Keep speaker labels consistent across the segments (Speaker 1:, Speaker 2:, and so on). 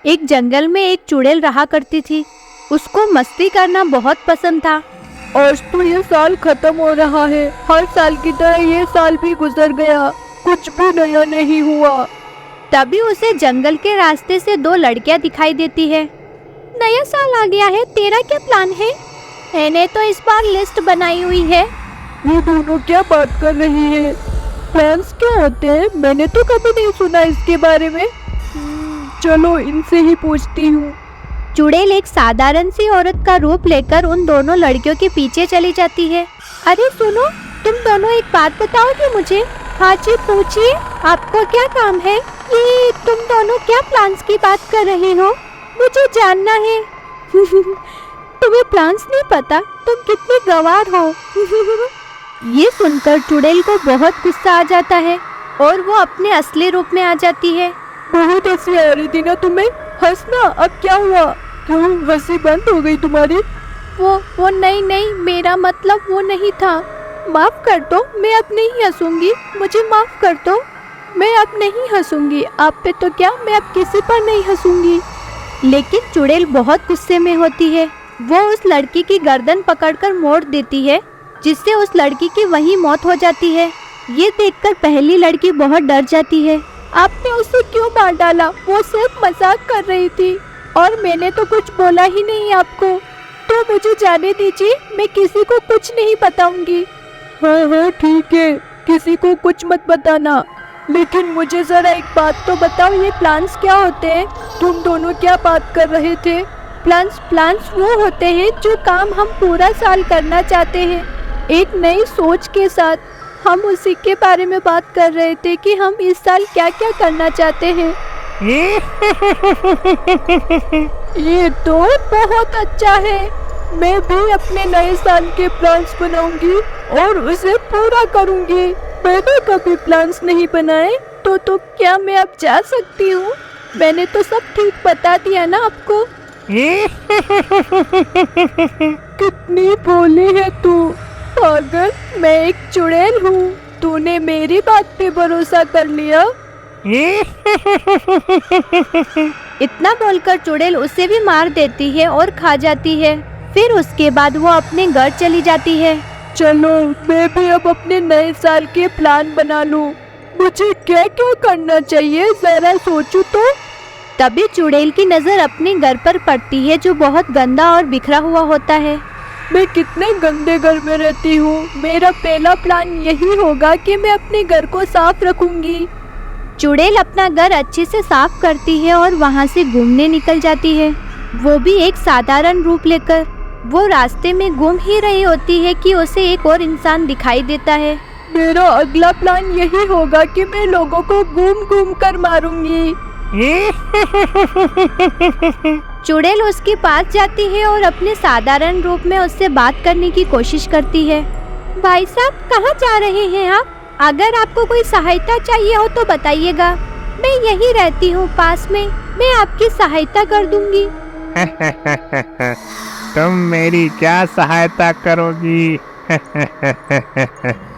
Speaker 1: एक जंगल में एक चुड़ैल रहा करती थी। उसको मस्ती करना बहुत पसंद था।
Speaker 2: आज तो ये साल खत्म हो रहा है। हर साल की तरह ये साल भी गुजर गया, कुछ भी नया नहीं हुआ।
Speaker 1: तभी उसे जंगल के रास्ते से दो लड़कियां दिखाई देती है। नया साल आ गया है, तेरा क्या प्लान है? मैंने तो इस बार लिस्ट बनाई हुई है।
Speaker 2: ये दोनों क्या बात कर रही है? प्लान्स क्या होते हैं? मैंने तो कभी नहीं सुना इसके बारे में। चलो इनसे ही पूछती हूँ।
Speaker 1: चुड़ैल एक साधारण सी औरत का रूप लेकर उन दोनों लड़कियों के पीछे चली जाती है। अरे सुनो, तुम दोनों एक बात बताओगे मुझे? हाँ जी पूछिए, आपको क्या काम है? ये तुम दोनों क्या प्लान्स की बात कर रहे हो? मुझे जानना है। तुम्हें प्लान्स नहीं पता? तुम कितने गंवार हो। ये सुनकर चुड़ैल को बहुत गुस्सा आ जाता है और वो अपने असली रूप में आ जाती है।
Speaker 2: बहुत हंसी आ रही थी ना तुम्हें? हंसना अब क्या हुआ? क्यों हंसी बंद हो गई तुम्हारी?
Speaker 1: वो नहीं, मेरा मतलब वो नहीं था। माफ कर दो, मैं अब नहीं हंसूंगी। मुझे माफ कर दो, मैं अब नहीं हंसूंगी। आप पे तो क्या, मैं अब किसी पर नहीं हंसूंगी। लेकिन चुड़ैल बहुत गुस्से में होती है। वो उस लड़की की गर्दन पकड़कर मोड़ देती है, जिससे उस लड़की की वहीं मौत हो जाती है। ये देखकर पहली लड़की बहुत डर जाती है। आपने उसे क्यों मार डाला? वो सिर्फ मजाक कर रही थी और मैंने तो कुछ बोला ही नहीं आपको। तो मुझे जाने दीजिए, मैं किसी को कुछ नहीं बताऊंगी।
Speaker 2: हाँ ठीक है, किसी को कुछ मत बताना। लेकिन मुझे जरा एक बात तो बताओ, ये प्लान्स क्या होते हैं? तुम दोनों क्या बात कर रहे थे?
Speaker 1: प्लान्स वो होते हैं जो काम हम पूरा साल करना चाहते हैं, एक नई सोच के साथ। हम उसी के बारे में बात कर रहे थे कि हम इस साल क्या क्या करना चाहते हैं।
Speaker 2: ये तो बहुत अच्छा है। मैं भी अपने नए साल के प्लान्स बनाऊंगी और उसे पूरा करूंगी। मैंने कभी प्लान्स नहीं बनाए तो क्या मैं अब जा सकती हूँ? मैंने तो सब ठीक बता दिया ना आपको। कितनी भोली है तू पागल। मैं एक चुड़ैल हूँ, तूने मेरी बात पे भरोसा कर लिया।
Speaker 1: इतना बोलकर चुड़ैल उसे भी मार देती है और खा जाती है। फिर उसके बाद वो अपने घर चली जाती है।
Speaker 2: चलो मैं भी अब अपने नए साल के प्लान बना लूं। मुझे क्या क्या करना चाहिए जरा सोचूं तो।
Speaker 1: तभी चुड़ैल की नजर अपने घर पर पड़ती है, जो बहुत गंदा और बिखरा हुआ होता है।
Speaker 2: मैं कितने गंदे घर में रहती हूँ। मेरा पहला प्लान यही होगा कि मैं अपने घर को साफ रखूंगी।
Speaker 1: चुड़ैल अपना घर अच्छे से साफ करती है और वहाँ से घूमने निकल जाती है, वो भी एक साधारण रूप लेकर। वो रास्ते में घूम ही रही होती है कि उसे एक और इंसान दिखाई देता है।
Speaker 2: मेरा अगला प्लान यही होगा कि मैं लोगों को घूम घूम कर मारूंगी।
Speaker 1: चुड़ैल उसके पास जाती है और अपने साधारण रूप में उससे बात करने की कोशिश करती है। भाई साहब, कहाँ जा रहे हैं आप? अगर आपको कोई सहायता चाहिए हो तो बताइएगा, मैं यहीं रहती हूँ पास में, मैं आपकी सहायता कर दूंगी।
Speaker 3: तुम मेरी क्या सहायता करोगी?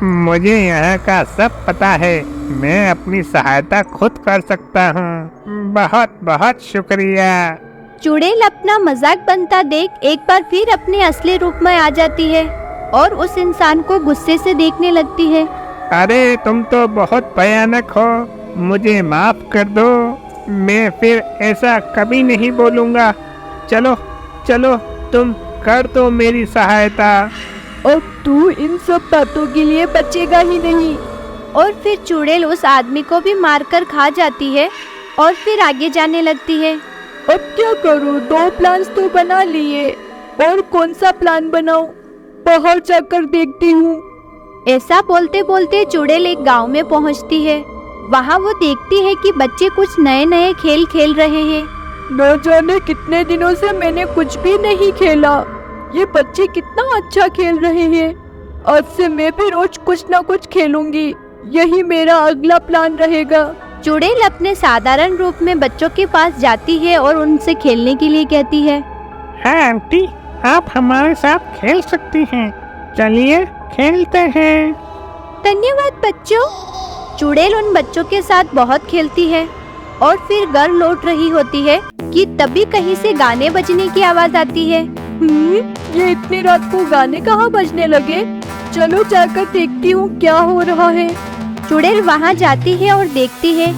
Speaker 3: मुझे यहाँ का सब पता है, मैं अपनी सहायता खुद कर सकता हूँ। बहुत बहुत शुक्रिया।
Speaker 1: चुड़ैल अपना मजाक बनता देख एक बार फिर अपने असली रूप में आ जाती है और उस इंसान को गुस्से से देखने लगती है।
Speaker 3: अरे तुम तो बहुत भयानक हो, मुझे माफ कर दो। मैं फिर ऐसा कभी नहीं बोलूँगा। चलो चलो, तुम कर दो मेरी सहायता।
Speaker 2: और तू इन सब बातों के लिए बचेगा ही नहीं।
Speaker 1: और फिर चुड़ैल उस आदमी को भी मारकर खा जाती है और फिर आगे जाने लगती है।
Speaker 2: अब क्या करूं? दो प्लान्स तो बना लिए, और कौन सा प्लान बनाऊं? बाहर जाकर देखती हूँ।
Speaker 1: ऐसा बोलते बोलते चुड़ैल एक गांव में पहुंचती है। वहां वो देखती है कि बच्चे कुछ नए नए खेल खेल रहे हैं।
Speaker 2: न जाने कितने दिनों से मैंने कुछ भी नहीं खेला। ये बच्चे कितना अच्छा खेल रहे हैं। आज से मैं भी रोज कुछ न कुछ खेलूंगी। यही मेरा अगला प्लान रहेगा।
Speaker 1: चुड़ैल अपने साधारण रूप में बच्चों के पास जाती है और उनसे खेलने के लिए कहती है।
Speaker 3: हाँ आंटी, आप हमारे साथ खेल सकती हैं। चलिए खेलते हैं।
Speaker 1: धन्यवाद बच्चों। चुड़ैल उन बच्चों के साथ बहुत खेलती है और फिर घर लौट रही होती है कि तभी कहीं से गाने बजने की आवाज आती है।
Speaker 2: ये इतनी रात को गाने कहाँ बजने लगे? चलो जाकर देखती हूँ क्या हो रहा है।
Speaker 1: चुड़ैल वहाँ जाती है और देखती है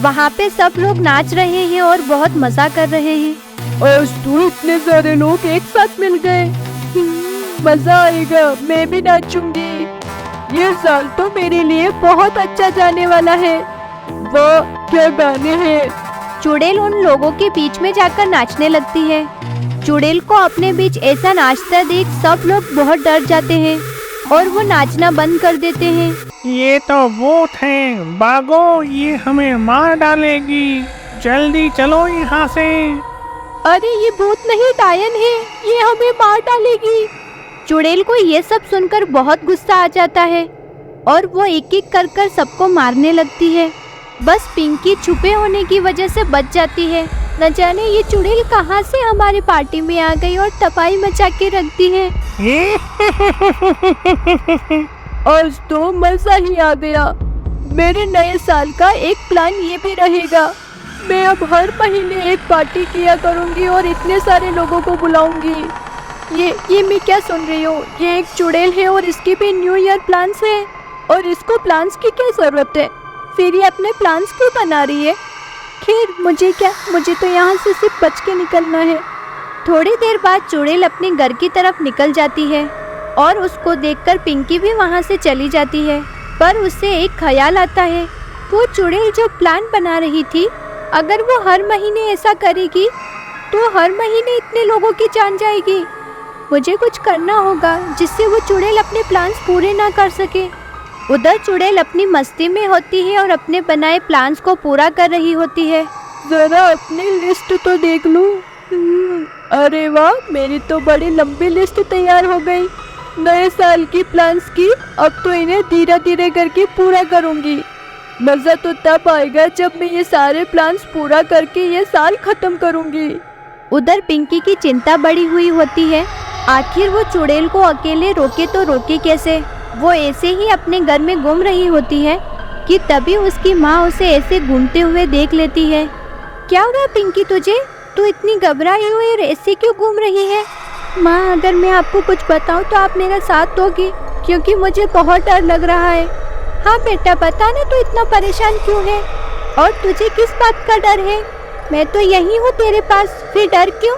Speaker 1: वहाँ पे सब लोग नाच रहे हैं और बहुत मजा कर रहे हैं।
Speaker 2: आज तो इतने सारे लोग एक साथ मिल गए। मजा आएगा, मैं भी नाचूंगी। ये साल तो मेरे लिए बहुत अच्छा जाने वाला है। वाह क्या गाने हैं।
Speaker 1: चुड़ैल उन लोगों के बीच में जाकर नाचने लगती है। चुड़ैल को अपने बीच ऐसा नाचता देख सब लोग बहुत डर जाते हैं और वो नाचना बंद कर देते हैं।
Speaker 3: ये तो भूत है, भागो, ये हमें मार डालेगी, जल्दी चलो यहाँ से।
Speaker 1: अरे ये भूत नहीं डायन है, ये हमें मार डालेगी। चुड़ैल को ये सब सुनकर बहुत गुस्सा आ जाता है और वो एक एक कर सबको मारने लगती है। बस पिंकी छुपे होने की वजह से बच जाती है। न जाने ये चुड़ैल कहाँ से हमारे पार्टी में आ गई और तपाई मचा के रखती है।
Speaker 2: आज तो मजा ही आ गया। मेरे नए साल का एक प्लान ये भी रहेगा, मैं अब हर महीने एक पार्टी किया करूंगी और इतने सारे लोगों को बुलाऊंगी। ये मैं क्या सुन रही हूँ? ये एक चुड़ैल है और इसके भी न्यू ईयर प्लान्स है, और इसको प्लान्स की क्या जरूरत है? फिर ये अपने प्लान्स क्यों बना रही है? खैर मुझे क्या, मुझे तो यहाँ से सिर्फ बच के निकलना है।
Speaker 1: थोड़ी देर बाद चुड़ैल अपने घर की तरफ निकल जाती है और उसको देखकर पिंकी भी वहाँ से चली जाती है। पर उससे एक ख्याल आता है, वो चुड़ैल जो प्लान बना रही थी, अगर वो हर महीने ऐसा करेगी तो हर महीने इतने लोगों की जान जाएगी। मुझे कुछ करना होगा जिससे वो चुड़ैल अपने प्लान्स पूरे ना कर सके। उधर चुड़ैल अपनी मस्ती में होती है और अपने बनाए प्लान्स को पूरा कर रही होती है।
Speaker 2: जरा अपनी लिस्ट तो देख लूं। अरे वाह, मेरी तो बड़ी लंबी लिस्ट तैयार हो गई नए साल की प्लान्स की। अब तो इन्हें धीरे धीरे करके पूरा करूंगी। मजा तो तब आएगा जब मैं ये सारे प्लान्स पूरा करके ये साल खत्म करूंगी।
Speaker 1: उधर पिंकी की चिंता बढ़ी हुई होती है, आखिर वो चुड़ैल को अकेले रोके तो रोके कैसे। वो ऐसे ही अपने घर में घूम रही होती है कि तभी उसकी माँ उसे ऐसे घूमते हुए देख लेती है। क्या हुआ पिंकी तुझे? तू इतनी घबराई हुई और ऐसे क्यों घूम रही है? माँ अगर मैं आपको कुछ बताऊँ तो आप मेरा साथ दोगी, क्योंकि मुझे बहुत डर लग रहा है। हाँ बेटा बता ना, तू इतना परेशान क्यों है और तुझे किस बात का डर है? मैं तो यही हूँ तेरे पास, फिर डर क्यों?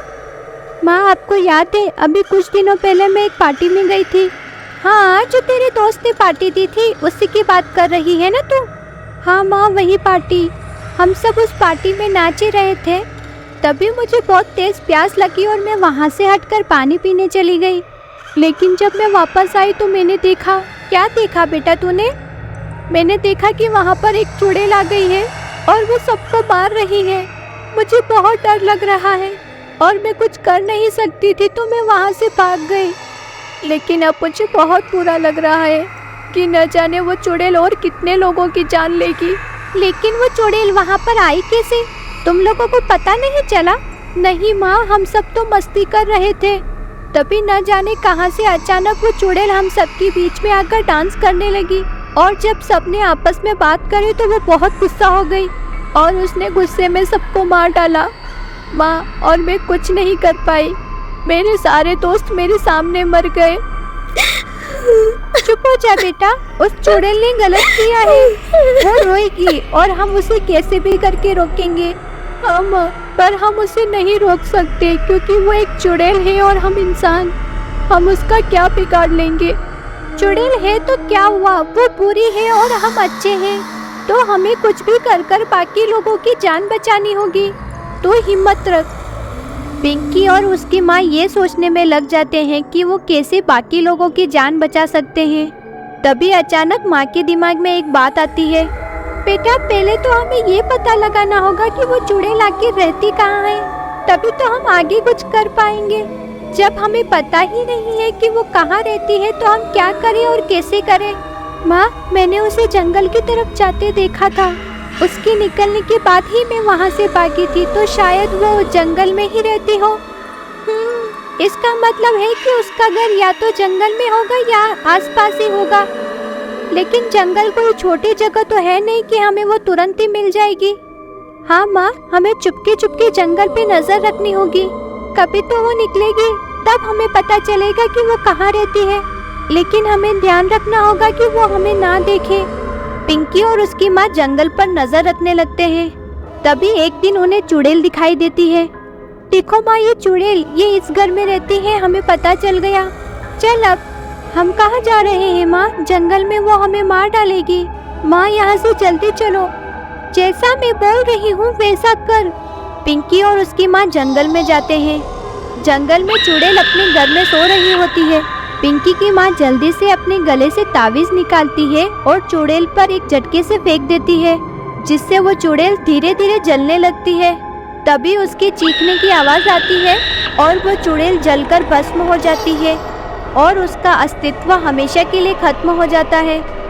Speaker 1: माँ आपको याद है अभी कुछ दिनों पहले मैं एक पार्टी में गई थी। हाँ जो तेरे दोस्त ने पार्टी दी थी उसी की बात कर रही है ना तू? हाँ माँ वही पार्टी। हम सब उस पार्टी में नाच ही रहे थे, तभी मुझे बहुत तेज प्यास लगी और मैं वहाँ से हटकर पानी पीने चली गई। लेकिन जब मैं वापस आई तो मैंने देखा। क्या देखा बेटा तूने? मैंने देखा कि वहाँ पर एक चुड़ैल आ गई है और वो सबको मार रही है। मुझे बहुत डर लग रहा है और मैं कुछ कर नहीं सकती थी तो मैं वहाँ से भाग गई। लेकिन अब मुझे बहुत बुरा लग रहा है कि न जाने वो चुड़ैल और कितने लोगों की जान लेगी। लेकिन वो चुड़ैल वहाँ पर आई कैसे? तुम लोगों को पता नहीं चला?
Speaker 2: नहीं माँ, हम सब तो मस्ती कर रहे थे, तभी न जाने कहां से अचानक वो चुड़ैल हम सबके बीच में आकर डांस करने लगी। और जब सबने आपस में बात करी तो वो बहुत गुस्सा हो गई और उसने गुस्से में सबको मार डाला माँ, और मैं कुछ नहीं कर पाई। मेरे सारे दोस्त मेरे सामने मर गए।
Speaker 1: चुप हो जा बेटा, उस चुड़ैल ने गलत किया है, वो रोएगी और हम उसे कैसे भी करके रोकेंगे।
Speaker 2: पर हम उसे नहीं रोक सकते क्योंकि वो एक चुड़ैल है और हम इंसान, हम उसका क्या बिगाड़ लेंगे।
Speaker 1: चुड़ैल है तो क्या हुआ, वो बुरी है और हम अच्छे हैं, तो हमें कुछ भी कर बाकी लोगों की जान बचानी होगी। तो हिम्मत रख। पिंकी और उसकी माँ ये सोचने में लग जाते हैं कि वो कैसे बाकी लोगों की जान बचा सकते हैं। तभी अचानक माँ के दिमाग में एक बात आती है, बेटा पहले तो हमें ये पता लगाना होगा कि वो चुड़ैल आखिर रहती कहाँ है, तभी तो हम आगे कुछ कर पाएंगे। जब हमें पता ही नहीं है कि वो कहाँ रहती है तो हम क्या करें और कैसे करें। माँ, मैंने उसे जंगल की तरफ जाते देखा था, उसके निकलने के बाद ही मैं वहाँ से भागी थी, तो शायद वो जंगल में ही रहती हो। इसका मतलब है कि उसका घर या तो जंगल में होगा या आसपास ही होगा, लेकिन जंगल कोई छोटी जगह तो है नहीं कि हमें वो तुरंत ही मिल जाएगी। हाँ माँ, हमें चुपके चुपके जंगल पे नजर रखनी होगी। कभी तो वो निकलेगी, तब हमें पता चलेगा कि वो कहाँ रहती है। लेकिन हमें ध्यान रखना होगा कि वो हमें ना देखे। पिंकी और उसकी माँ जंगल पर नजर रखने लगते हैं। तभी एक दिन उन्हें चुड़ैल दिखाई देती है। देखो माँ, ये चुड़ैल, ये इस घर में रहती है, हमें पता चल गया। चल अब हम कहाँ जा रहे हैं माँ? जंगल में वो हमें मार डालेगी। माँ, यहाँ से जल्दी चलो। जैसा मैं बोल रही हूँ वैसा कर। पिंकी और उसकी माँ जंगल में जाते हैं। जंगल में चुड़ैल अपने घर में सो रही होती है। पिंकी की माँ जल्दी से अपने गले से ताबीज निकालती है और चुड़ैल पर एक झटके से फेंक देती है, जिससे वो चुड़ैल धीरे धीरे जलने लगती है। तभी उसके चीखने की आवाज़ आती है और वो चुड़ैल जलकर भस्म हो जाती है और उसका अस्तित्व हमेशा के लिए खत्म हो जाता है।